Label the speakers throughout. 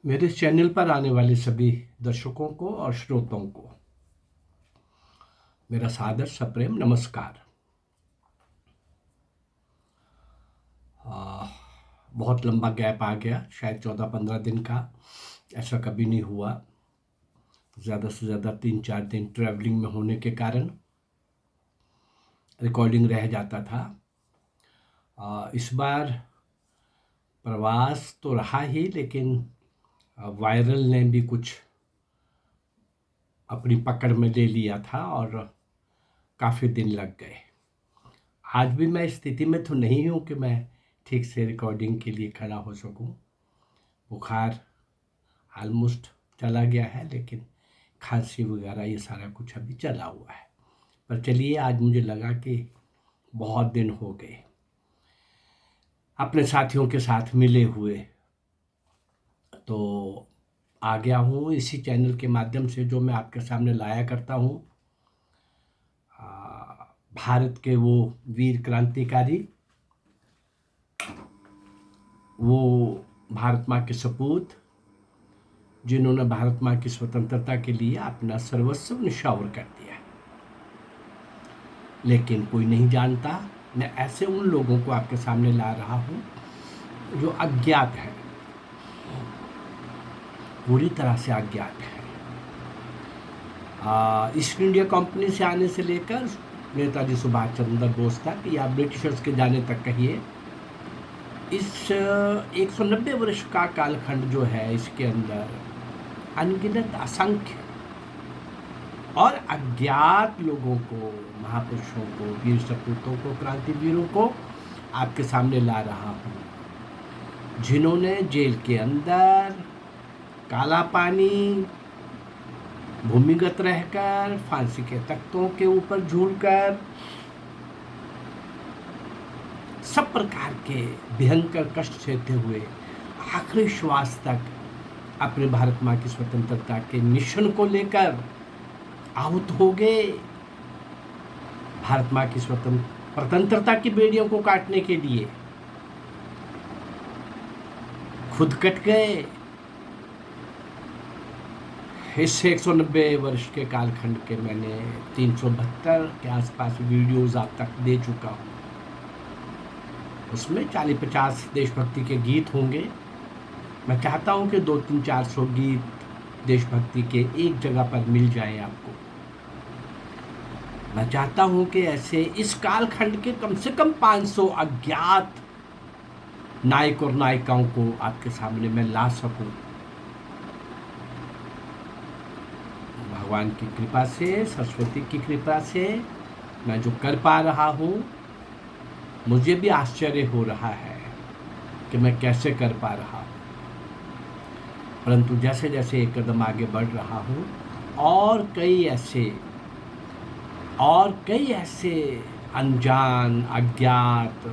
Speaker 1: मेरे चैनल पर आने वाले सभी दर्शकों को और श्रोताओं को मेरा सादर सप्रेम नमस्कार। आ, बहुत लंबा गैप आ गया, शायद 14-15 दिन का। ऐसा कभी नहीं हुआ। ज़्यादा से ज़्यादा 3-4 दिन ट्रैवलिंग में होने के कारण रिकॉर्डिंग रह जाता था। इस बार प्रवास तो रहा ही, लेकिन वायरल ने भी कुछ अपनी पकड़ में ले लिया था और काफ़ी दिन लग गए। आज भी मैं इस स्थिति में तो नहीं हूँ कि मैं ठीक से रिकॉर्डिंग के लिए खड़ा हो सकूँ। बुखार ऑलमोस्ट चला गया है, लेकिन खांसी वगैरह ये सारा कुछ अभी चला हुआ है। पर चलिए, आज मुझे लगा कि बहुत दिन हो गए अपने साथियों के साथ मिले हुए, तो आ गया हूँ इसी चैनल के माध्यम से जो मैं आपके सामने लाया करता हूँ। भारत के वो वीर क्रांतिकारी, वो भारत माँ के सपूत, जिन्होंने भारत माँ की स्वतंत्रता के लिए अपना सर्वस्व निछावर कर दिया, लेकिन कोई नहीं जानता। मैं ऐसे उन लोगों को आपके सामने ला रहा हूँ जो अज्ञात है, पूरी तरह से अज्ञात है। ईस्ट इंडिया कंपनी से आने से लेकर नेताजी सुभाष चंद्र बोस तक, या ब्रिटिशर्स के जाने तक कहिए, इस 190 वर्ष का कालखंड जो है, इसके अंदर अनगिनत असंख्य और अज्ञात लोगों को, महापुरुषों को, वीर सपूतों को, क्रांतिवीरों को आपके सामने ला रहा हूँ, जिन्होंने जेल के अंदर काला पानी, भूमिगत रहकर, फांसी के तख्तों के ऊपर झूलकर, सब प्रकार के भयंकर कष्ट सहते हुए आखिरी श्वास तक अपने भारत माँ की स्वतंत्रता के मिशन को लेकर आहुत हो गए। भारत माँ की स्वतंत्रता की बेड़ियों को काटने के लिए खुद कट गए। इस 190 वर्ष के कालखंड के मैंने 372 के आसपास वीडियोस आप तक दे चुका हूँ। उसमें 40-50 देशभक्ति के गीत होंगे। मैं चाहता हूँ कि 200-400 गीत देशभक्ति के एक जगह पर मिल जाएं आपको। मैं चाहता हूँ कि ऐसे इस कालखंड के कम से कम 500 अज्ञात नायक और नायिकाओं को आपके सामने मैं ला सकूं। भगवान की कृपा से, सरस्वती की कृपा से मैं जो कर पा रहा हूँ, मुझे भी आश्चर्य हो रहा है कि मैं कैसे कर पा रहा हूँ। परंतु जैसे जैसे एक कदम आगे बढ़ रहा हूँ, और कई ऐसे अनजान, अज्ञात,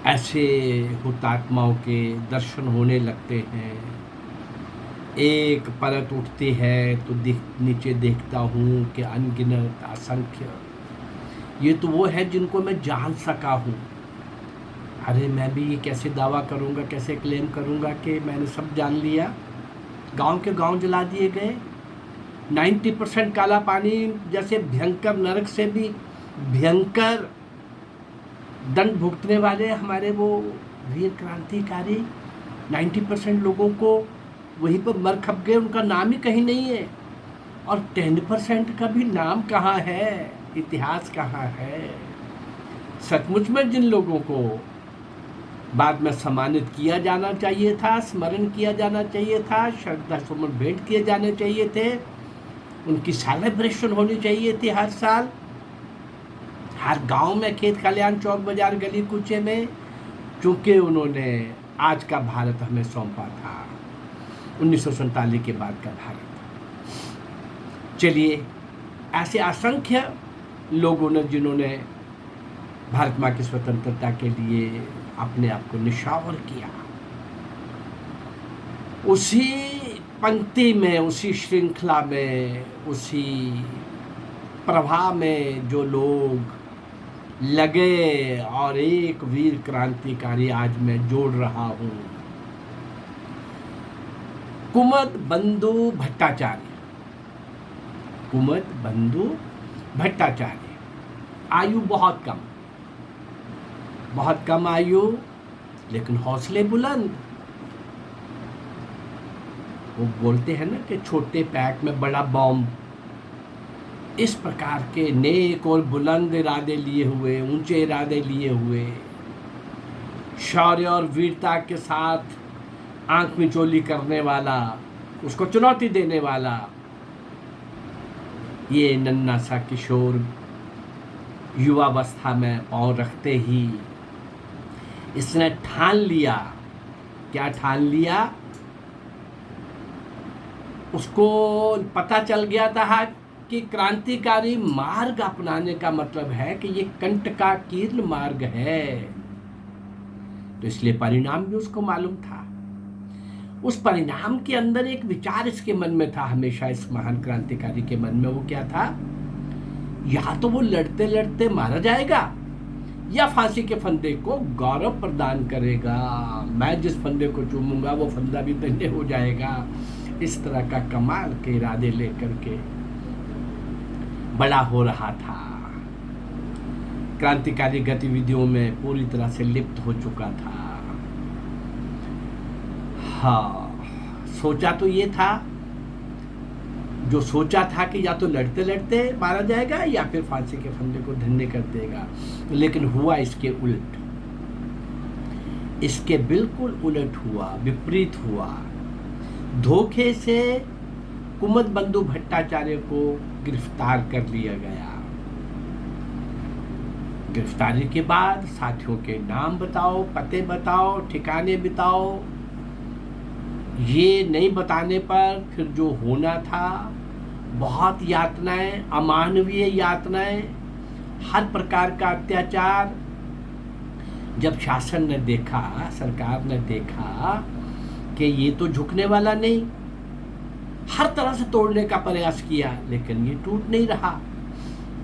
Speaker 1: ऐसे हुतात्माओं के दर्शन होने लगते हैं। एक परत उठती है तो नीचे देखता हूँ कि अनगिनत, असंख्य, ये तो वो है जिनको मैं जान सका हूँ। अरे मैं भी ये कैसे दावा करूँगा, कैसे क्लेम करूँगा कि मैंने सब जान लिया। गांव के गांव जला दिए गए। 90% काला पानी जैसे भयंकर नरक से भी भयंकर दंड भुगतने वाले हमारे वो वीर क्रांतिकारी 90% लोगों को वहीं पर मर खप गए, उनका नाम ही कहीं नहीं है। और 10% का भी नाम कहाँ है, इतिहास कहाँ है। सचमुच में जिन लोगों को बाद में सम्मानित किया जाना चाहिए था, स्मरण किया जाना चाहिए था, श्रद्धा सुमन भेंट किए जाने चाहिए थे, उनकी सेलिब्रेशन होनी चाहिए थी हर साल, हर गांव में, खेत खलिहान, चौक बाजार, गली कूचे में, चूँकि उन्होंने आज का भारत हमें सौंपा था, 1947 के बाद का भारत। चलिए, ऐसे असंख्य लोगों ने जिन्होंने भारत माँ की स्वतंत्रता के लिए अपने आप को निछावर किया, उसी पंक्ति में, उसी श्रृंखला में, उसी प्रवाह में जो लोग लगे, और एक वीर क्रांतिकारी आज मैं जोड़ रहा हूँ। कुमुद बंधु भट्टाचार्य। कुमुद बंधु भट्टाचार्य। आयु बहुत कम आयु, लेकिन हौसले बुलंद। वो बोलते हैं ना कि छोटे पैक में बड़ा बॉम्ब। इस प्रकार के नेक और बुलंद इरादे लिए हुए, ऊंचे इरादे लिए हुए, शौर्य और वीरता के साथ आंख मिचौली करने वाला, उसको चुनौती देने वाला ये नन्हा सा किशोर युवावस्था में पांव रखते ही इसने ठान लिया। क्या ठान लिया? उसको पता चल गया था कि क्रांतिकारी मार्ग अपनाने का मतलब है कि ये कंटकाकीर्ण मार्ग है। तो इसलिए परिणाम भी उसको मालूम था। उस परिणाम के अंदर एक विचार इसके मन में था हमेशा, इस महान क्रांतिकारी के मन में। वो क्या था? या तो वो लड़ते लड़ते मारा जाएगा या फांसी के फंदे को गौरव प्रदान करेगा। मैं जिस फंदे को चूमूंगा वो फंदा भी धन्य हो जाएगा। इस तरह का कमाल के इरादे लेकर के बड़ा हो रहा था। क्रांतिकारी गतिविधियों में पूरी तरह से लिप्त हो चुका था। हाँ, सोचा तो ये था, जो सोचा था कि या तो लड़ते लड़ते मारा जाएगा या फिर फांसी के फंदे को धन्य कर देगा, लेकिन हुआ इसके उल्ट। इसके बिल्कुल उलट हुआ, विपरीत हुआ। धोखे से कुमुद बंधु भट्टाचार्य को गिरफ्तार कर लिया गया। गिरफ्तारी के बाद साथियों के नाम बताओ, पते बताओ, ठिकाने बताओ। ये नहीं बताने पर फिर जो होना था, बहुत यातनाएं, अमानवीय यातनाएं, हर प्रकार का अत्याचार। जब शासन ने देखा, सरकार ने देखा कि ये तो झुकने वाला नहीं, हर तरह से तोड़ने का प्रयास किया, लेकिन ये टूट नहीं रहा,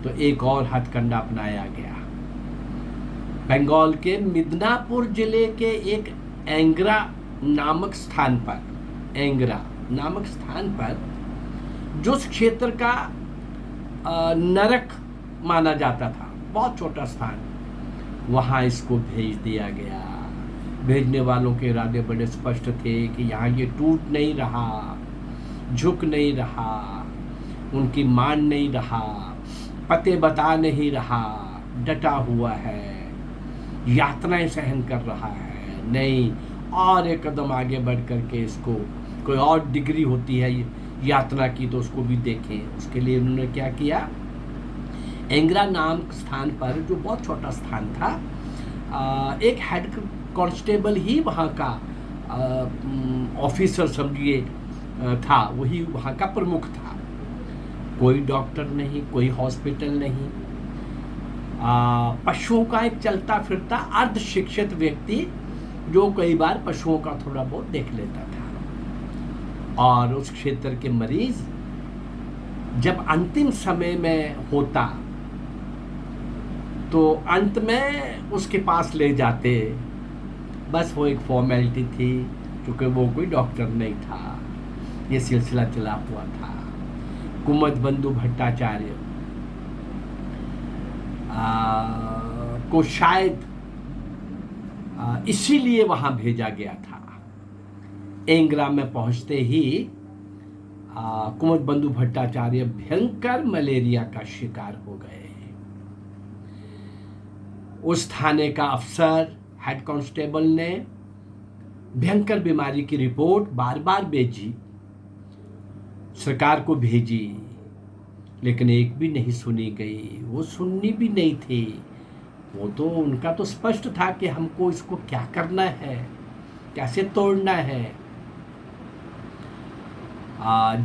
Speaker 1: तो एक और हथकंडा अपनाया गया। बंगाल के मिदनापुर जिले के एक एंग्रा नामक स्थान पर, जो उस क्षेत्र का नरक माना जाता था, बहुत छोटा स्थान, वहां इसको भेज दिया गया। भेजने वालों के इरादे बड़े स्पष्ट थे कि यहाँ ये टूट नहीं रहा, झुक नहीं रहा, उनकी मान नहीं रहा, पते बता नहीं रहा, डटा हुआ है, यातनाएं सहन कर रहा है। नहीं, और एक कदम आगे बढ़ करके इसको, कोई और डिग्री होती है यातना की, तो उसको भी देखें। उसके लिए उन्होंने क्या किया? एंग्रा नाम स्थान पर, जो बहुत छोटा स्थान था, एक हेड कांस्टेबल ही वहाँ का ऑफिसर समझिए था, वही वहाँ का प्रमुख था। कोई डॉक्टर नहीं, कोई हॉस्पिटल नहीं, पशुओं का एक चलता फिरता अर्ध शिक्षित व्यक्ति, जो कई बार पशुओं का थोड़ा बहुत देख लेता था। और उस क्षेत्र के मरीज जब अंतिम समय में होता तो अंत में उसके पास ले जाते, बस वो एक फॉर्मेलिटी थी, क्योंकि वो कोई डॉक्टर नहीं था। ये सिलसिला चला हुआ था। कुमुद बंधु भट्टाचार्य को शायद इसीलिए वहां भेजा गया था। एंग्रा में पहुंचते ही कुमुद बंधु भट्टाचार्य भयंकर मलेरिया का शिकार हो गए। उस थाने का अफसर, हेड कांस्टेबल ने भयंकर बीमारी की रिपोर्ट बार बार भेजी, सरकार को भेजी, लेकिन एक भी नहीं सुनी गई। वो सुननी भी नहीं थी। वो तो उनका तो स्पष्ट था कि हमको इसको क्या करना है, कैसे तोड़ना है।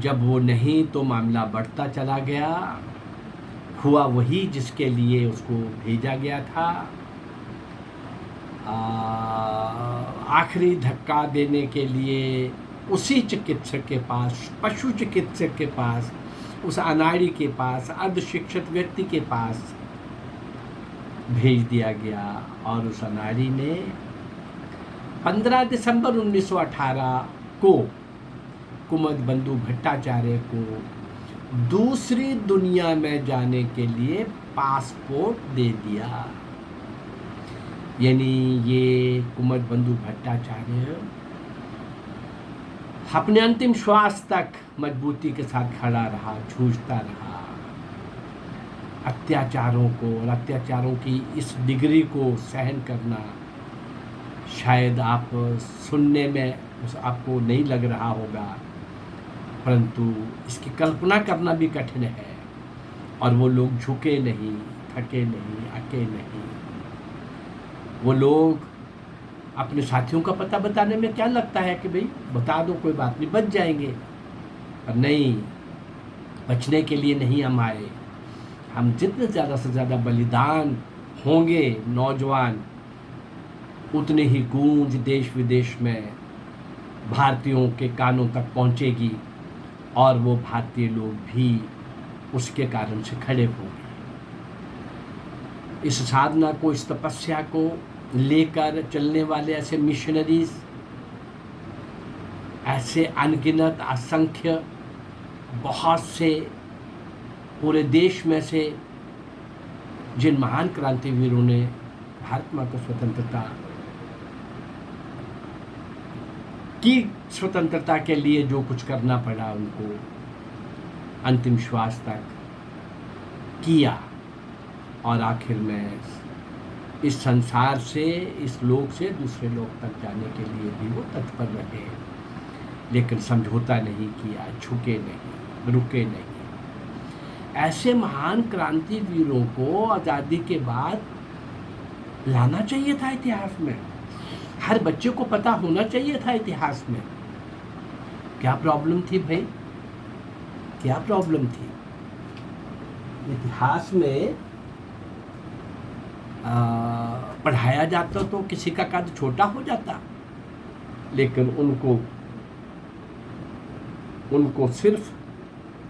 Speaker 1: जब वो नहीं, तो मामला बढ़ता चला गया। हुआ वही जिसके लिए उसको भेजा गया था। आखिरी धक्का देने के लिए उसी चिकित्सक के पास, पशु चिकित्सक के पास, उस अनाड़ी के पास, अर्धशिक्षित व्यक्ति के पास भेज दिया गया। और उस अनाड़ी ने 15 दिसंबर 1918 को कुमुदबंधु भट्टाचार्य को दूसरी दुनिया में जाने के लिए पासपोर्ट दे दिया। यानी ये कुमुदबंधु भट्टाचार्य अपने अंतिम श्वास तक मजबूती के साथ खड़ा रहा, जूझता रहा। अत्याचारों को और अत्याचारों की इस डिग्री को सहन करना शायद आप सुनने में आपको नहीं लग रहा होगा, परंतु इसकी कल्पना करना भी कठिन है। और वो लोग झुके नहीं, थके नहीं, अके नहीं। वो लोग अपने साथियों का पता बताने में क्या लगता है कि भाई बता दो, कोई बात नहीं, बच जाएंगे। पर नहीं, बचने के लिए नहीं हम आए। हम जितने ज़्यादा से ज़्यादा बलिदान होंगे नौजवान, उतनी ही गूंज देश विदेश में भारतीयों के कानों तक पहुंचेगी और वो भारतीय लोग भी उसके कारण से खड़े होंगे। इस साधना को, इस तपस्या को लेकर चलने वाले ऐसे मिशनरीज, ऐसे अनगिनत असंख्य बहुत से पूरे देश में से जिन महान क्रांतिवीरों ने भारत माँ को स्वतंत्रता के लिए जो कुछ करना पड़ा, उनको अंतिम श्वास तक किया और आखिर में इस संसार से, इस लोक से दूसरे लोक तक जाने के लिए भी वो तत्पर रहे, लेकिन समझौता नहीं किया, झुके नहीं, रुके नहीं। ऐसे महान क्रांतिवीरों को आज़ादी के बाद लाना चाहिए था इतिहास में। हर बच्चे को पता होना चाहिए था इतिहास में। क्या प्रॉब्लम थी भाई, क्या प्रॉब्लम थी? इतिहास में पढ़ाया जाता तो किसी का कद छोटा हो जाता, लेकिन उनको सिर्फ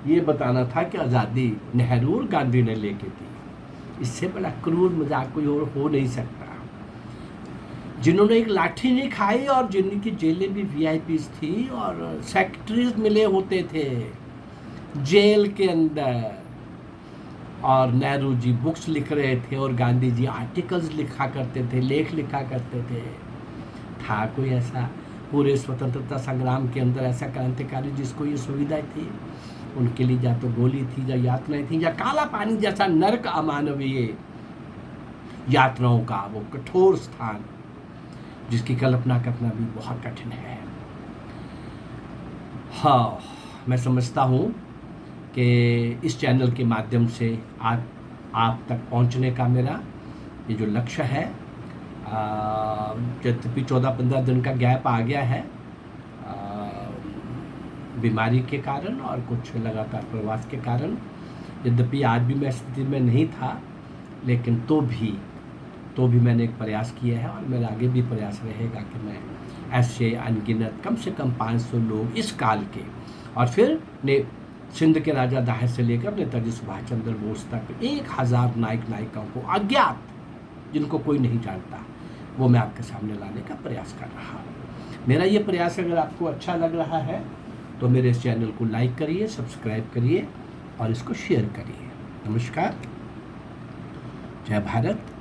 Speaker 1: ये बताना था कि आज़ादी नेहरू और गांधी ने लेके दी। इससे बड़ा क्रूर मजाक कोई और हो नहीं सकता। जिन्होंने एक लाठी नहीं खाई और जिनकी जेलें भी वीआईपीज थी और सेक्रेटरीज मिले होते थे जेल के अंदर, और नेहरू जी बुक्स लिख रहे थे और गांधी जी आर्टिकल्स लिखा करते थे, लेख लिखा करते थे। था कोई ऐसा पूरे स्वतंत्रता संग्राम के अंदर ऐसा क्रांतिकारी जिसको ये सुविधा थी? उनके लिए या तो गोली थी, या यातनाएं थी, या काला पानी जैसा नर्क अमानवीय यातनाओं का वो कठोर स्थान, जिसकी कल्पना करना भी बहुत कठिन है। हाँ, मैं समझता हूँ कि इस चैनल के माध्यम से आप तक पहुँचने का मेरा ये जो लक्ष्य है, यद्यपि 14-15 दिन का गैप आ गया है बीमारी के कारण और कुछ लगातार प्रवास के कारण, यद्यपि आज भी मैं स्थिति में नहीं था, लेकिन तो भी मैंने एक प्रयास किया है और मेरा आगे भी प्रयास रहेगा कि मैं ऐसे अनगिनत कम से कम 500 लोग इस काल के, और फिर सिंध के राजा दाहिर से लेकर नेताजी सुभाष चंद्र बोस तक 1000 नायक नायिकाओं को, अज्ञात, जिनको कोई नहीं जानता, वो मैं आपके सामने लाने का प्रयास कर रहा हूँ। मेरा ये प्रयास अगर आपको अच्छा लग रहा है तो मेरे इस चैनल को लाइक करिए, सब्सक्राइब करिए और इसको शेयर करिए। नमस्कार, जय भारत।